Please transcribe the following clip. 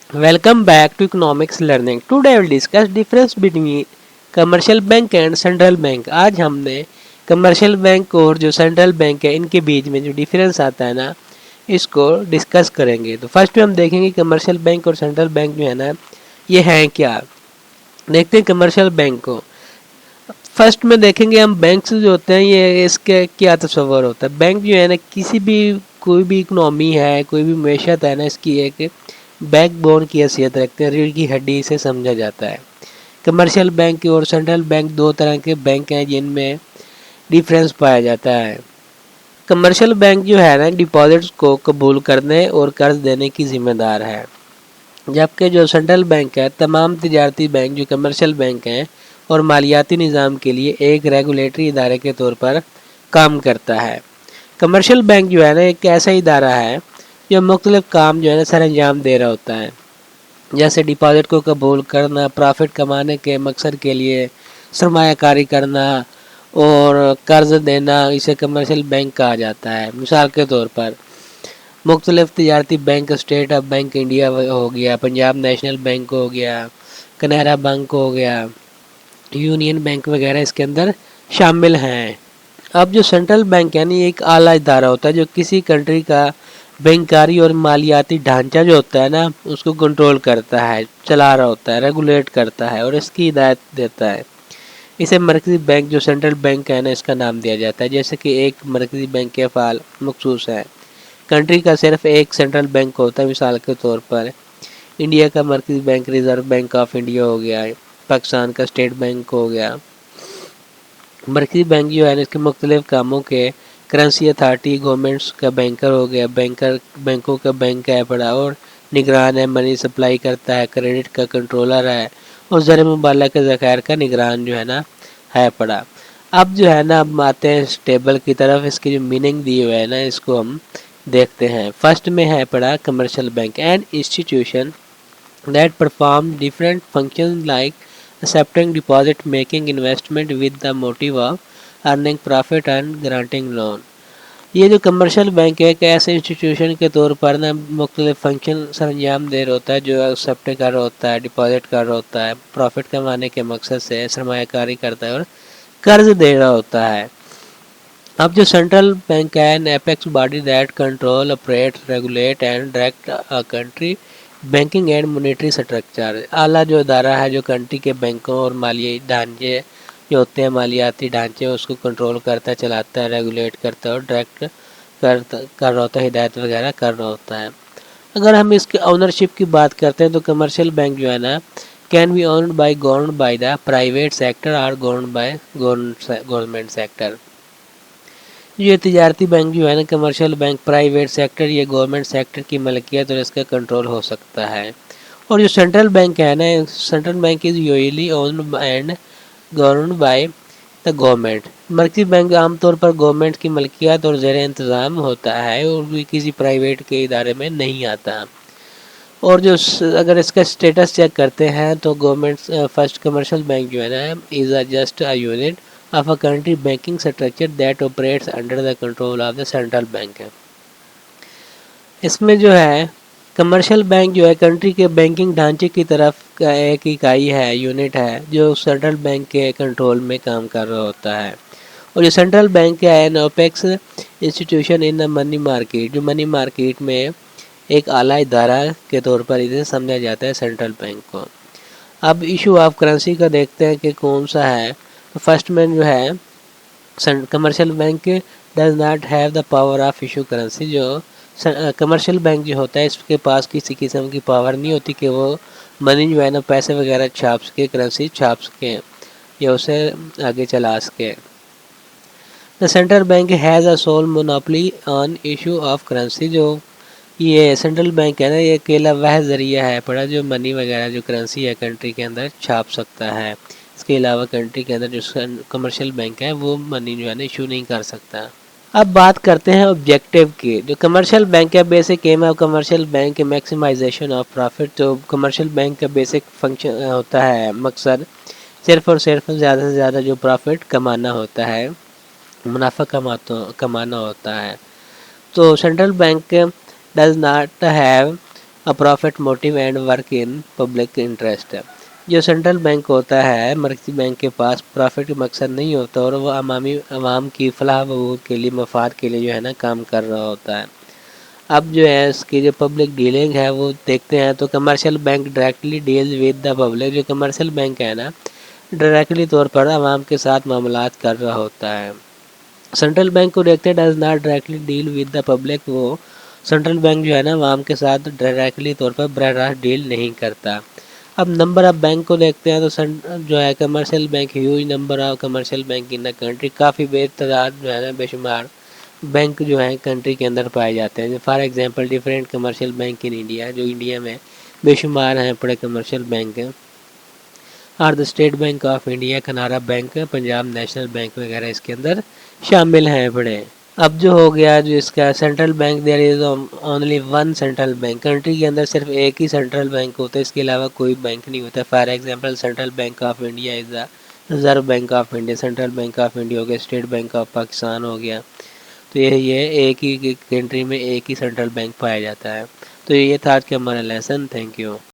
Welcome back to economics learning. Today I will discuss difference between commercial bank and central bank. आज हमने commercial bank और जो central bank है इनके बीच में जो डिफरेंस आता है ना इसको डिस्कस करेंगे। तो फर्स्ट में हम देखेंगे कमर्शियल बैंक और सेंट्रल बैंक जो है ना ये हैं क्या। देखते हैं कमर्शियल बैंक को। फर्स्ट में देखेंगे हम बैंक जो होते हैं ये इसके क्या तस्वर होता है। बैंक जो है ना किसी भी कोई भी इकनॉमी है कोई भी मैशत है ना इसकी एक बैकबोन की हैसियत रखते हैं, रीढ़ की हड्डी से समझा जाता है। कमर्शियल बैंक और सेंट्रल बैंक दो तरह के बैंक हैं जिनमें डिफरेंस पाया जाता है। कमर्शियल बैंक जो है ना डिपॉजिट्स को कबूल करने और कर्ज देने की जिम्मेदार है, जबकि जो सेंट्रल बैंक है तमाम तिजारती बैंक जो कमर्शियल बैंक हैं और मालियाती निज़ाम के लिए एक रेगुलेटरी इदारे के तौर पर काम करता है। कमर्शियल बैंक जो है ना एक ऐसा इदारा है जो मुख्तलिफ काम जो है ना सर अंजाम दे रहा होता है, जैसे डिपॉजिट को कबूल करना, प्रॉफिट कमाने के मकसद के लिए सरमायाकारी करना और कर्ज देना, इसे कमर्शियल बैंक कहा जाता है। मिसाल के तौर पर मुख्तलिफ तिजारती बैंक, स्टेट बैंक इंडिया हो गया, पंजाब नेशनल बैंक हो गया, कनारा बैंक हो गया, यूनियन बैंक वगैरह इसके अंदर शामिल हैं। अब जो सेंट्रल बैंक है ना ये एक आला इदारा होता है जो किसी कंट्री का बैंकारी और मालियाती ढांचा जो होता है ना उसको कंट्रोल करता है, चला रहा होता है, रेगुलेट करता है और इसकी हिदायत देता है। इसे मरकज़ी बैंक जो सेंट्रल बैंक है ना इसका नाम दिया जाता है। जैसे कि एक मरकज़ी बैंक के अफ़ाल मखसूस है, कंट्री का सिर्फ एक सेंट्रल बैंक होता है। मिसाल के तौर पर इंडिया का मरकज़ी bank reserve bank of India हो गया, पाकिस्तान का स्टेट बैंक हो गया। मरकज़ी बैंक जो है ना इसके मुख्तलिफ कामों के करेंसी अथॉरिटी, गवर्नमेंट्स का बैंकर हो गया, बैंकों का बैंक है बड़ा और निगरान है, मनी सप्लाई करता है, क्रेडिट का कंट्रोलर है और ज़र मुबाला के ज़खायर का निगरान जो है ना है पड़ा। अब जो है ना अब आते हैं इस टेबल की तरफ, इसकी जो मीनिंग दी हुई है ना इसको हम देखते हैं। फर्स्ट में है पड़ा commercial bank and institution that perform different functions like accepting deposit, making investment with the motive of earning profit and granting loan। ये जो कमर्शियल बैंक है एक ऐसे इंस्टीट्यूशन के तौर पर ना मुख्तलिफ फंक्शन सर अंजाम दे रहा होता है, जो एक्सेप्ट कर रहा होता है, डिपॉजिट कर रहा होता है, प्रॉफिट कमाने के मकसद से सरमायाकारी करता है और कर्ज दे रहा होता है। अब जो सेंट्रल बैंक है N apex body that control, operate, regulate and direct a country banking and monetary structure. आला जो इदारा है जो कंट्री के बैंकों और माली ढांचे जो होते हैं, मालियाती ढांचे उसको कंट्रोल करता है, चलाता है, रेगुलेट करता है और डायरेक्ट कर रहा होता है, हिदायत वगैरह कर रहा होता है। अगर हम इसके ओनरशिप की बात करते हैं तो कमर्शियल बैंक जो है ना can be owned by the private sector और गवर्नड बाय गवर्नमेंट सेक्टर। ये तिजारती बैंक जो है ना कमर्शियल बैंक प्राइवेट सेक्टर या गवर्नमेंट सेक्टर की मलकियत और इसका कंट्रोल हो सकता है। और जो सेंट्रल बैंक है ना central bank is usually owned and governed by the government. मरकज़ी बैंक आमतौर पर गवर्नमेंट की मलकियत और ज़ेर इंतज़ाम होता है और भी किसी प्राइवेट के इदारे में नहीं आता। और जो अगर इसका स्टेटस चेक करते हैं तो गवर्नमेंट फर्स्ट कमर्शियल बैंक जो है ना is just a unit of a country banking structure that operates under the control of the central bank है। इसमें जो है कमर्शियल बैंक जो है कंट्री के बैंकिंग ढांचे की तरफ का एक इकाई है, यूनिट है जो सेंट्रल बैंक के कंट्रोल में काम कर रहा होता है। और जो सेंट्रल बैंक है an apex institution in the money market, जो मनी मार्केट में एक आला इदारा के तौर पर इसे समझा जाता है सेंट्रल बैंक को। अब इशू ऑफ करेंसी का देखते हैं कि कौन सा है। तो फर्स्ट में जो है commercial bank does not have the power of issue currency. जो कमर्शियल बैंक जो होता है इसके पास किसी किस्म की पावर नहीं होती कि वो मनी जो है ना पैसे वगैरह छाप सके, करेंसी छाप सके या उसे आगे चला सके। The central bank has a sole monopoly on issue of currency. जो ये सेंट्रल बैंक है ना ये अकेला वह ज़रिया है पड़ा जो मनी वगैरह जो करेंसी है कंट्री के अंदर छाप सकता है। इसके अलावा कंट्री के अंदर जो कमर्शियल बैंक है वो मनी जो है ना इशू नहीं कर सकता। अब बात करते हैं ऑब्जेक्टिव की। जो कमर्शियल बैंक है basic aim of commercial bank maximization of profit. तो कमर्शियल बैंक का बेसिक फंक्शन होता है मकसद सिर्फ और सिर्फ ज़्यादा से ज़्यादा जो प्रॉफिट कमाना होता है, मुनाफा कमाना होता है। तो central bank does not have a profit motive and work in public interest. जो सेंट्रल बैंक होता है, मरकजी बैंक के पास प्रॉफिट का मकसद नहीं होता और वो अवाम की फलाह बहबूद के लिए, मफाद के लिए जो है ना काम कर रहा होता है। अब जो है इसकी जो पब्लिक डीलिंग है वो देखते हैं, तो commercial bank directly deals with the public. जो कमर्शियल बैंक है ना, डायरेक्टली तौर पर आवाम के साथ मामलात कर रहा होता है। सेंट्रल बैंक को देखते हैं does not directly deal with the public. वो सेंट्रल बैंक जो है ना आवाम के साथ डायरेक्टली तौर पर बराह रास्त डील नहीं करता। अब नंबर ऑफ बैंक को देखते हैं, तो जो है commercial bank, huge number of commercial bank in the country, काफ़ी बेतादाद जो है ना बेशुमार बैंक जो है कंट्री के अंदर पाए जाते हैं। For example different commercial bank in India, जो इंडिया में बेशुमार हैं बड़े कमर्शियल बैंक हैं, और the state bank of India, Canara bank, Punjab national bank वगैरह इसके अंदर शामिल हैं बड़े। अब जो हो गया जो इसका central bank, there is only one central bank. Country के अंदर सिर्फ एक ही सेंट्रल बैंक होता है, इसके अलावा कोई बैंक नहीं होता। For example central bank of India is the reserve bank of India. Central bank of India हो गया, स्टेट बैंक ऑफ पाकिस्तान हो गया। तो ये एक ही कंट्री में एक ही सेंट्रल बैंक पाया जाता है। तो ये था आज का हमारा लेसन। Thank you.